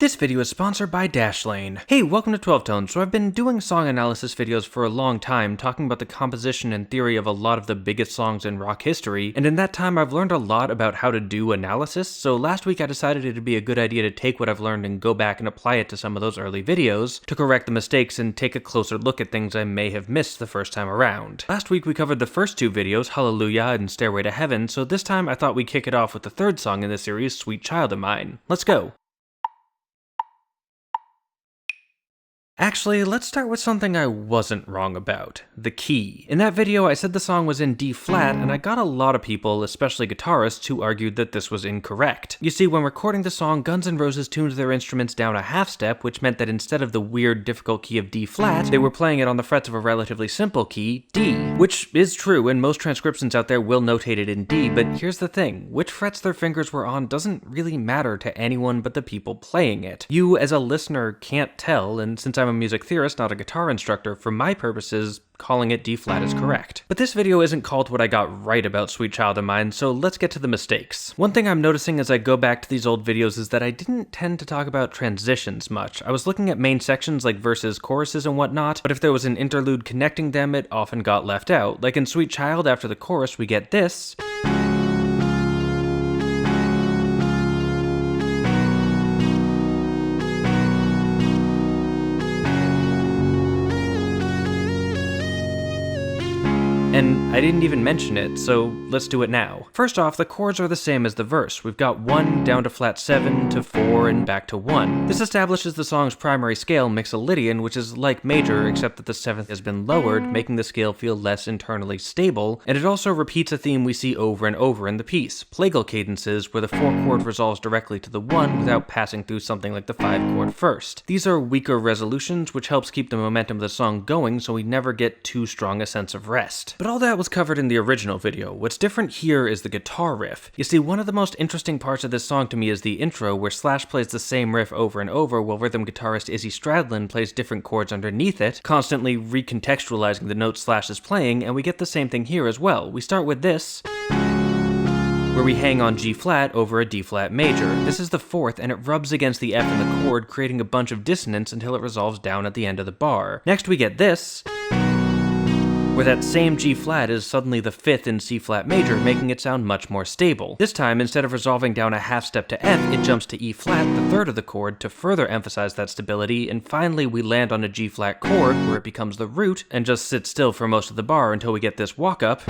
This video is sponsored by Dashlane. Hey, welcome to 12 Tones. So I've been doing song analysis videos for a long time, talking about the composition and theory of a lot of the biggest songs in rock history, and in that time I've learned a lot about how to do analysis, so last week I decided it'd be a good idea to take what I've learned and go back and apply it to some of those early videos, to correct the mistakes and take a closer look at things I may have missed the first time around. Last week we covered the first two videos, Hallelujah and Stairway to Heaven, so this time I thought we'd kick it off with the third song in the series, Sweet Child of Mine. Let's go! Actually, let's start with something I wasn't wrong about. The key. In that video, I said the song was in D flat, and I got a lot of people, especially guitarists, who argued that this was incorrect. You see, when recording the song, Guns N' Roses tuned their instruments down a half step, which meant that instead of the weird, difficult key of D flat, they were playing it on the frets of a relatively simple key, D. Which is true, and most transcriptions out there will notate it in D, but here's the thing. Which frets their fingers were on doesn't really matter to anyone but the people playing it. You, as a listener, can't tell, and since I'm a music theorist, not a guitar instructor, for my purposes, calling it D flat is correct. But this video isn't called what I got right about Sweet Child of Mine, so let's get to the mistakes. One thing I'm noticing as I go back to these old videos is that I didn't tend to talk about transitions much. I was looking at main sections like verses, choruses, and whatnot, but if there was an interlude connecting them, it often got left out. Like in Sweet Child, after the chorus, we get this. And I didn't even mention it, so let's do it now. First off, the chords are the same as the verse. We've got 1 down to flat 7 to 4 and back to 1. This establishes the song's primary scale, Mixolydian, which is like major, except that the 7th has been lowered, making the scale feel less internally stable, and it also repeats a theme we see over and over in the piece, plagal cadences, where the 4 chord resolves directly to the 1 without passing through something like the 5 chord first. These are weaker resolutions, which helps keep the momentum of the song going so we never get too strong a sense of rest. But all that was covered in the original video. What's different here is the guitar riff. You see, one of the most interesting parts of this song to me is the intro, where Slash plays the same riff over and over while rhythm guitarist Izzy Stradlin plays different chords underneath it, constantly recontextualizing the notes Slash is playing, and we get the same thing here as well. We start with this, where we hang on G flat over a D flat major. This is the 4th, and it rubs against the F in the chord, creating a bunch of dissonance until it resolves down at the end of the bar. Next we get this, where that same G flat is suddenly the 5th in C flat major, making it sound much more stable. This time, instead of resolving down a half step to F, it jumps to E flat, the 3rd of the chord, to further emphasize that stability, and finally we land on a G flat chord, where it becomes the root, and just sits still for most of the bar until we get this walk up,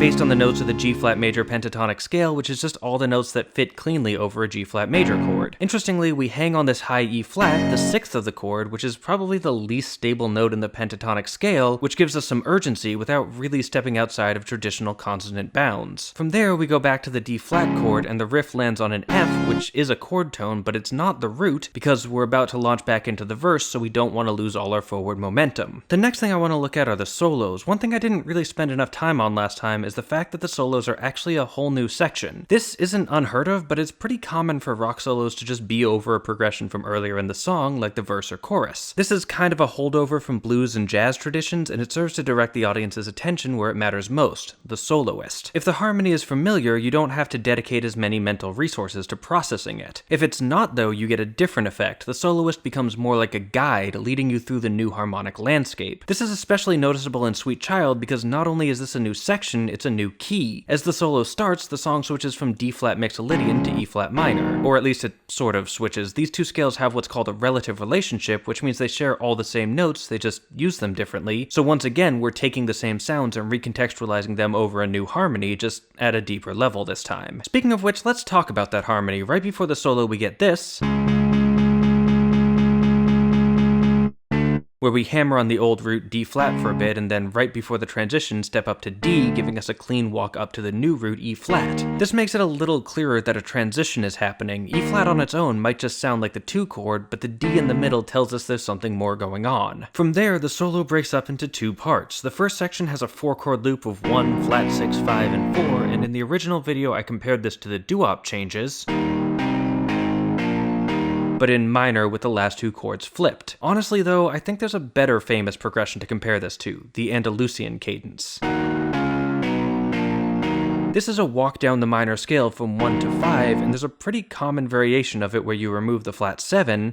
based on the notes of the G-flat major pentatonic scale, which is just all the notes that fit cleanly over a G-flat major chord. Interestingly, we hang on this high E-flat, the 6th of the chord, which is probably the least stable note in the pentatonic scale, which gives us some urgency without really stepping outside of traditional consonant bounds. From there, we go back to the D-flat chord, and the riff lands on an F, which is a chord tone, but it's not the root, because we're about to launch back into the verse, so we don't want to lose all our forward momentum. The next thing I want to look at are the solos. One thing I didn't really spend enough time on last time is the fact that the solos are actually a whole new section. This isn't unheard of, but it's pretty common for rock solos to just be over a progression from earlier in the song, like the verse or chorus. This is kind of a holdover from blues and jazz traditions, and it serves to direct the audience's attention where it matters most, the soloist. If the harmony is familiar, you don't have to dedicate as many mental resources to processing it. If it's not, though, you get a different effect. The soloist becomes more like a guide, leading you through the new harmonic landscape. This is especially noticeable in Sweet Child because not only is this a new section, it's a new key. As the solo starts, the song switches from D-flat Mixolydian to E-flat minor, or at least it sort of switches. These two scales have what's called a relative relationship, which means they share all the same notes, they just use them differently. So once again, we're taking the same sounds and recontextualizing them over a new harmony, just at a deeper level this time. Speaking of which, let's talk about that harmony. Right before the solo, we get this, where we hammer on the old root D-flat for a bit, and then right before the transition, step up to D, giving us a clean walk up to the new root E-flat. This makes it a little clearer that a transition is happening. E-flat on its own might just sound like the 2 chord, but the D in the middle tells us there's something more going on. From there, the solo breaks up into 2 parts. The first section has a 4 chord loop of 1, flat 6, 5, and 4, and in the original video I compared this to the doo-wop changes, but in minor with the last 2 chords flipped. Honestly though, I think there's a better famous progression to compare this to, the Andalusian cadence. This is a walk down the minor scale from 1 to 5, and there's a pretty common variation of it where you remove the flat 7,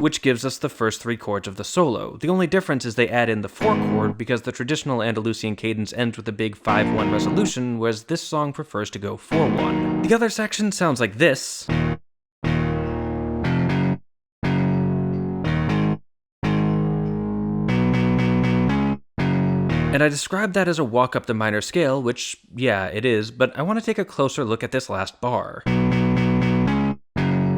which gives us the first 3 chords of the solo. The only difference is they add in the 4 chord because the traditional Andalusian cadence ends with a big 5-1 resolution, whereas this song prefers to go 4-1. The other section sounds like this. And I described that as a walk up the minor scale, which, yeah, it is, but I want to take a closer look at this last bar.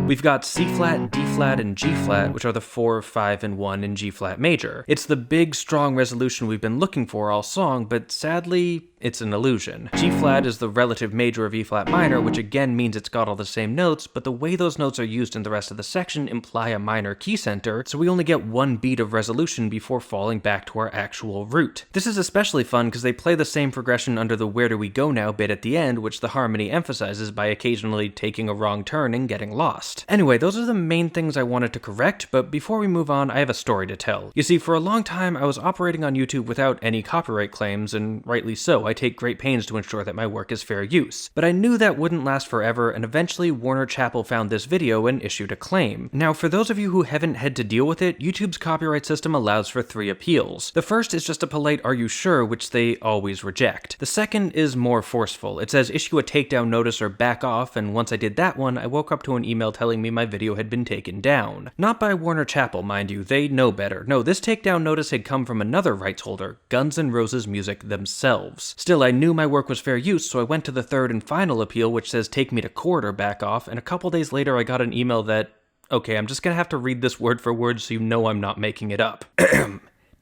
We've got C-flat, D-flat, and G-flat, which are the 4, 5, and 1 in G-flat major. It's the big, strong resolution we've been looking for all song, but sadly, it's an illusion. G-flat is the relative major of E-flat minor, which again means it's got all the same notes, but the way those notes are used in the rest of the section imply a minor key center, so we only get 1 beat of resolution before falling back to our actual root. This is especially fun because they play the same progression under the Where Do We Go Now bit at the end, which the harmony emphasizes by occasionally taking a wrong turn and getting lost. Anyway, those are the main things I wanted to correct, but before we move on, I have a story to tell. You see, for a long time, I was operating on YouTube without any copyright claims, and rightly so. I take great pains to ensure that my work is fair use. But I knew that wouldn't last forever, and eventually Warner Chappell found this video and issued a claim. Now, for those of you who haven't had to deal with it, YouTube's copyright system allows for 3 appeals. The first is just a polite "Are you sure?" which they always reject. The second is more forceful. It says issue a takedown notice or back off, and once I did that one, I woke up to an email telling me my video had been taken down. Not by Warner Chappell, mind you, they know better. No, this takedown notice had come from another rights holder, Guns N' Roses Music themselves. Still, I knew my work was fair use, so I went to the third and final appeal, which says take me to court or back off, and a couple days later I got an email that, okay, I'm just gonna have to read this word for word so you know I'm not making it up.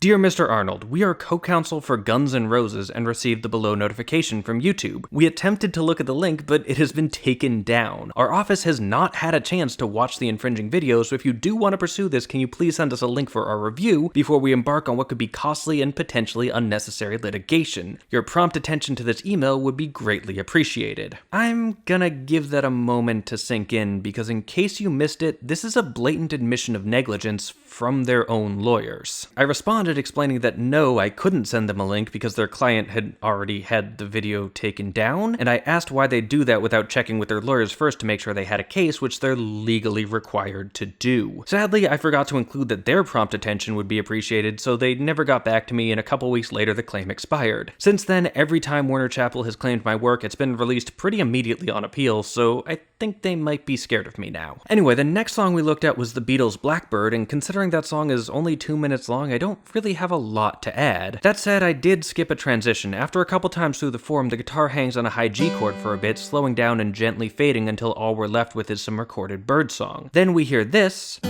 Dear Mr. Arnold, we are co-counsel for Guns N' Roses and received the below notification from YouTube. We attempted to look at the link, but it has been taken down. Our office has not had a chance to watch the infringing video, so if you do want to pursue this, can you please send us a link for our review before we embark on what could be costly and potentially unnecessary litigation? Your prompt attention to this email would be greatly appreciated. I'm gonna give that a moment to sink in, because in case you missed it, this is a blatant admission of negligence from their own lawyers. I responded explaining that no, I couldn't send them a link because their client had already had the video taken down, and I asked why they'd do that without checking with their lawyers first to make sure they had a case, which they're legally required to do. Sadly, I forgot to include that their prompt attention would be appreciated, so they never got back to me, and a couple weeks later the claim expired. Since then, every time Warner Chappell has claimed my work, it's been released pretty immediately on appeal, so I think they might be scared of me now. Anyway, the next song we looked at was the Beatles' Blackbird, and considering that song is only 2 minutes long, I don't really have a lot to add. That said, I did skip a transition. After a couple times through the form, the guitar hangs on a high G chord for a bit, slowing down and gently fading until all we're left with is some recorded birdsong. Then we hear this,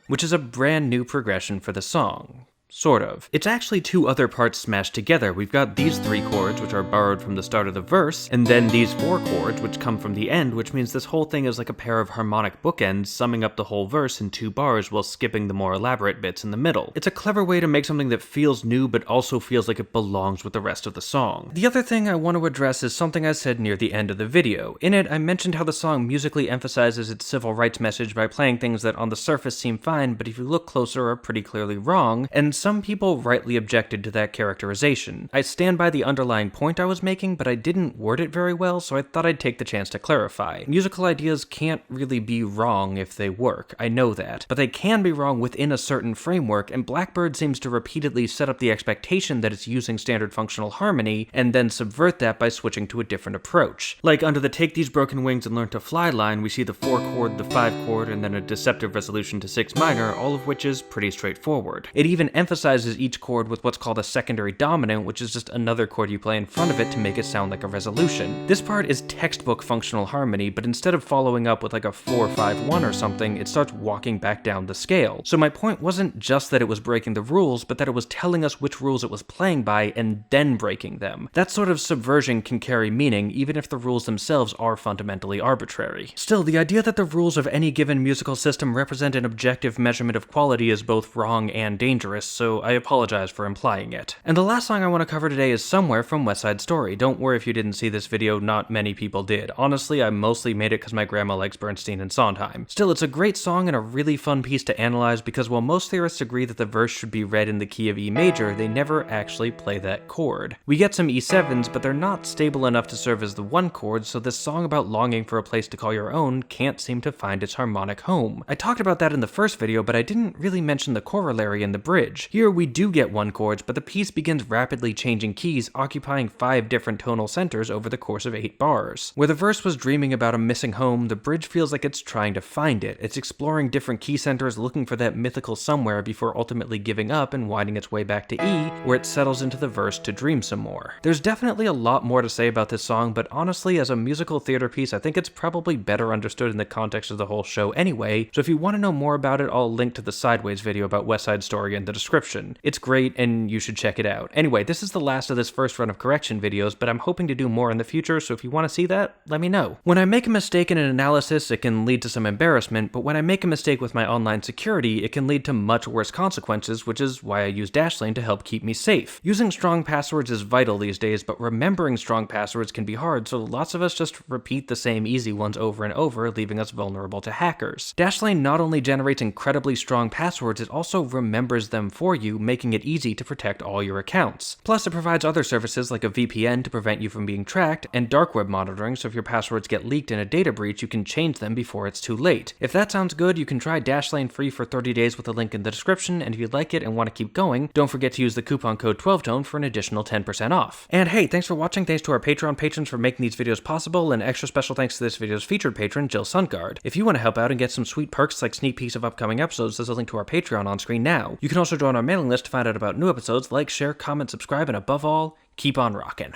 which is a brand new progression for the song. Sort of. It's actually 2 other parts smashed together. We've got these 3 chords, which are borrowed from the start of the verse, and then these 4 chords, which come from the end, which means this whole thing is like a pair of harmonic bookends, summing up the whole verse in 2 bars while skipping the more elaborate bits in the middle. It's a clever way to make something that feels new, but also feels like it belongs with the rest of the song. The other thing I want to address is something I said near the end of the video. In it, I mentioned how the song musically emphasizes its civil rights message by playing things that on the surface seem fine, but if you look closer are pretty clearly wrong, and some people rightly objected to that characterization. I stand by the underlying point I was making, but I didn't word it very well, so I thought I'd take the chance to clarify. Musical ideas can't really be wrong if they work, I know that, but they can be wrong within a certain framework, and Blackbird seems to repeatedly set up the expectation that it's using standard functional harmony, and then subvert that by switching to a different approach. Like under the Take These Broken Wings and Learn to Fly line, we see the 4 chord, the 5 chord, and then a deceptive resolution to 6 minor, all of which is pretty straightforward. It even emphasizes each chord with what's called a secondary dominant, which is just another chord you play in front of it to make it sound like a resolution. This part is textbook functional harmony, but instead of following up with like a 4-5-1 or something, it starts walking back down the scale. So my point wasn't just that it was breaking the rules, but that it was telling us which rules it was playing by and then breaking them. That sort of subversion can carry meaning, even if the rules themselves are fundamentally arbitrary. Still, the idea that the rules of any given musical system represent an objective measurement of quality is both wrong and dangerous, so I apologize for implying it. And the last song I want to cover today is Somewhere from West Side Story. Don't worry if you didn't see this video, not many people did. Honestly, I mostly made it because my grandma likes Bernstein and Sondheim. Still, it's a great song and a really fun piece to analyze because while most theorists agree that the verse should be read in the key of E major, they never actually play that chord. We get some E7s, but they're not stable enough to serve as the one chord, so this song about longing for a place to call your own can't seem to find its harmonic home. I talked about that in the first video, but I didn't really mention the corollary in the bridge. Here we do get one chords, but the piece begins rapidly changing keys, occupying 5 different tonal centers over the course of 8 bars. Where the verse was dreaming about a missing home, the bridge feels like it's trying to find it. It's exploring different key centers, looking for that mythical somewhere before ultimately giving up and winding its way back to E, where it settles into the verse to dream some more. There's definitely a lot more to say about this song, but honestly, as a musical theater piece, I think it's probably better understood in the context of the whole show anyway, so if you want to know more about it, I'll link to the Sideways video about West Side Story in the description. It's great, and you should check it out. Anyway, this is the last of this first run of correction videos, but I'm hoping to do more in the future, so if you want to see that, let me know. When I make a mistake in an analysis, it can lead to some embarrassment, but when I make a mistake with my online security, it can lead to much worse consequences, which is why I use Dashlane to help keep me safe. Using strong passwords is vital these days, but remembering strong passwords can be hard, so lots of us just repeat the same easy ones over and over, leaving us vulnerable to hackers. Dashlane not only generates incredibly strong passwords, it also remembers them for you, making it easy to protect all your accounts. Plus, it provides other services like a VPN to prevent you from being tracked, and dark web monitoring, so if your passwords get leaked in a data breach, you can change them before it's too late. If that sounds good, you can try Dashlane free for 30 days with a link in the description, and if you like it and want to keep going, don't forget to use the coupon code 12tone for an additional 10% off. And hey, thanks for watching, thanks to our Patreon patrons for making these videos possible, and extra special thanks to this video's featured patron, Jill Sundgaard. If you want to help out and get some sweet perks like sneak peeks of upcoming episodes, there's a link to our Patreon on screen now. You can also join our mailing list to find out about new episodes, like, share, comment, subscribe, and above all, keep on rockin'.